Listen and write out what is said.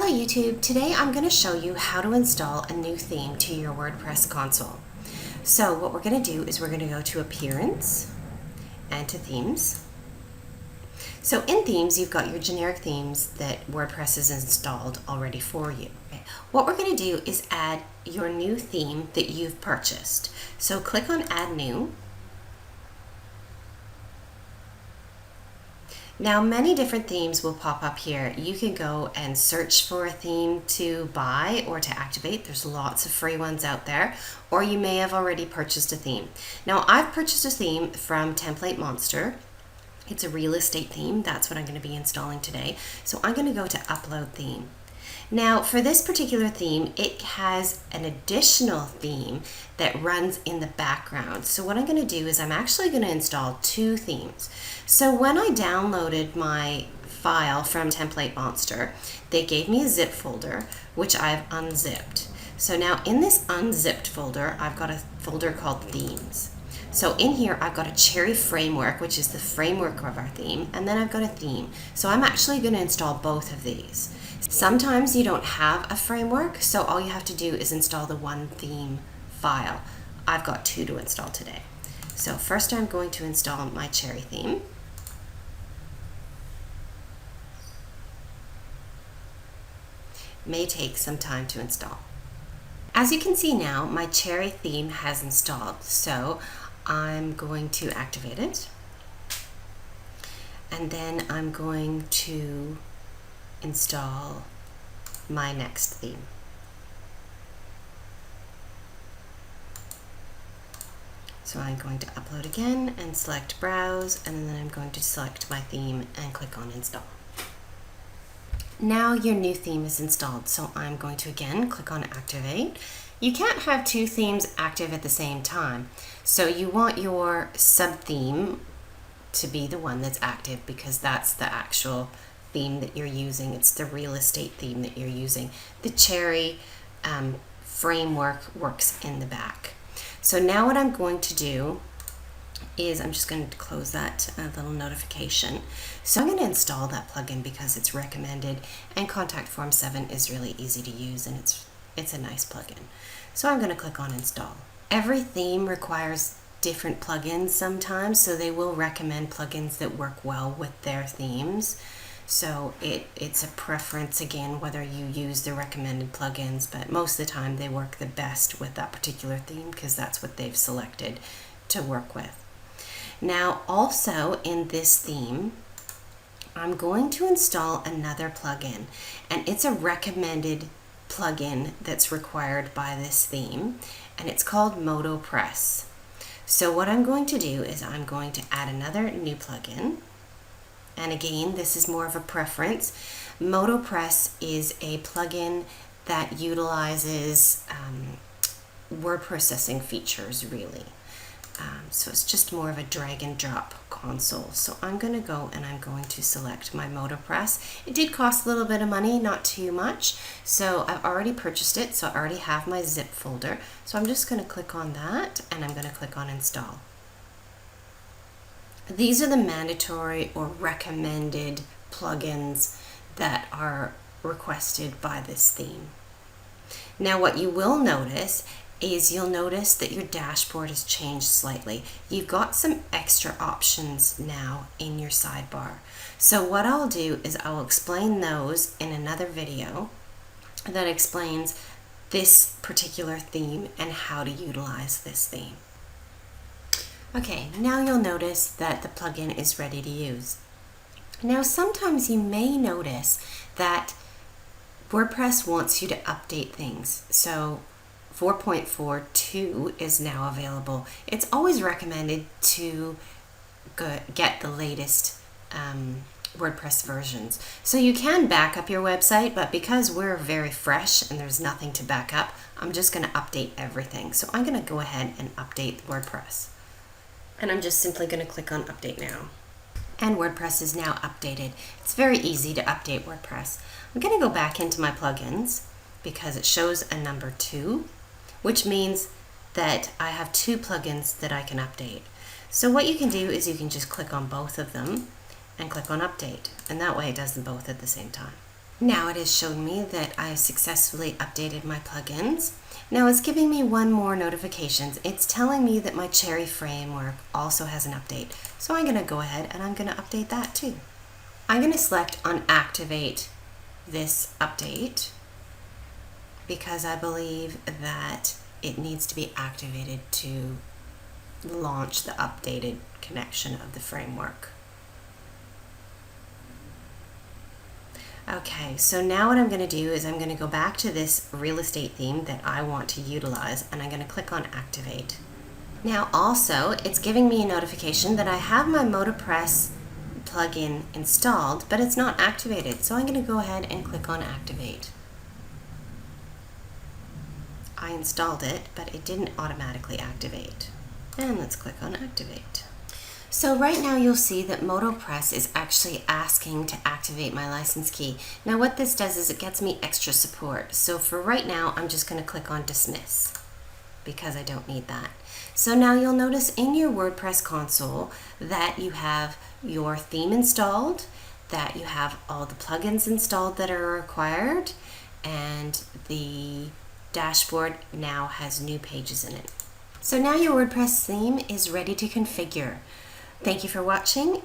Hello YouTube, today I'm going to show you how to install a new theme to your WordPress console. So what we're going to do is we're going to go to Appearance and to Themes. So in Themes you've got your generic themes that WordPress has installed already for you. What we're going to do is add your new theme that you've purchased. So click on Add New. Now many different themes will pop up here. You can go and search for a theme to buy or to activate. There's lots of free ones out there, or you may have already purchased a theme. Now I've purchased a theme from Template Monster. It's a real estate theme. That's what I'm going to be installing today. So I'm going to go to Upload Theme. Now for this particular theme, it has an additional theme that runs in the background. So what I'm going to do is I'm actually going to install two themes. So when I downloaded my file from Template Monster, they gave me a zip folder, which I've unzipped. So now in this unzipped folder, I've got a folder called Themes. So in here, I've got a Cherry framework, which is the framework of our theme, and then I've got a theme. So I'm actually going to install both of these. Sometimes you don't have a framework, so all you have to do is install the one theme file. I've got two to install today. So first I'm going to install my Cherry theme. May take some time to install. As you can see now, my Cherry theme has installed, so I'm going to activate it. And then I'm going to install my next theme. So I'm going to upload again and select Browse, and then I'm going to select my theme and click on Install. Now your new theme is installed, so I'm going to again click on Activate. You can't have two themes active at the same time, so you want your sub-theme to be the one that's active because that's the actual theme that you're using. It's the real estate theme that you're using. The Cherry framework works in the back. So now what I'm going to do is I'm just going to close that little notification. So I'm going to install that plugin because it's recommended, and Contact Form 7 is really easy to use, and it's a nice plugin. So I'm going to click on Install. Every theme requires different plugins sometimes, so they will recommend plugins that work well with their themes. So it's a preference again whether you use the recommended plugins, but most of the time they work the best with that particular theme because that's what they've selected to work with. Now also in this theme, I'm going to install another plugin, and it's a recommended plugin that's required by this theme, and it's called MotoPress. So what I'm going to do is I'm going to add another new plugin. And again, this is more of a preference. MotoPress is a plugin that utilizes word processing features, really. So it's just more of a drag and drop console. So I'm going to go and I'm going to select my MotoPress. It did cost a little bit of money, not too much. So I've already purchased it, so I already have my zip folder. So I'm just going to click on that and I'm going to click on Install. These are the mandatory or recommended plugins that are requested by this theme. Now what you will notice is you'll notice that your dashboard has changed slightly. You've got some extra options now in your sidebar. So what I'll do is I'll explain those in another video that explains this particular theme and how to utilize this theme. Okay, now you'll notice that the plugin is ready to use. Now sometimes you may notice that WordPress wants you to update things. So 4.42 is now available. It's always recommended to get the latest WordPress versions. So you can back up your website, but because we're very fresh and there's nothing to back up, I'm just going to update everything. So I'm going to go ahead and update WordPress. And I'm just simply going to click on Update Now. And WordPress is now updated. It's very easy to update WordPress. I'm going to go back into my plugins because it shows a number 2, which means that I have 2 plugins that I can update. So what you can do is you can just click on both of them and click on Update, and that way it does them both at the same time. Now it has shown me that I have successfully updated my plugins. Now it's giving me one more notification. It's telling me that my Cherry framework also has an update. So I'm going to go ahead and I'm going to update that too. I'm going to select on Activate this update because I believe that it needs to be activated to launch the updated connection of the framework. Okay, so now what I'm going to do is I'm going to go back to this real estate theme that I want to utilize, and I'm going to click on Activate. Now also, it's giving me a notification that I have my MotoPress plugin installed, but it's not activated. So I'm going to go ahead and click on Activate. I installed it, but it didn't automatically activate. And let's click on Activate. So right now you'll see that MotoPress is actually asking to activate my license key. Now what this does is it gets me extra support. So for right now, I'm just going to click on Dismiss because I don't need that. So now you'll notice in your WordPress console that you have your theme installed, that you have all the plugins installed that are required, and the dashboard now has new pages in it. So now your WordPress theme is ready to configure. Thank you for watching.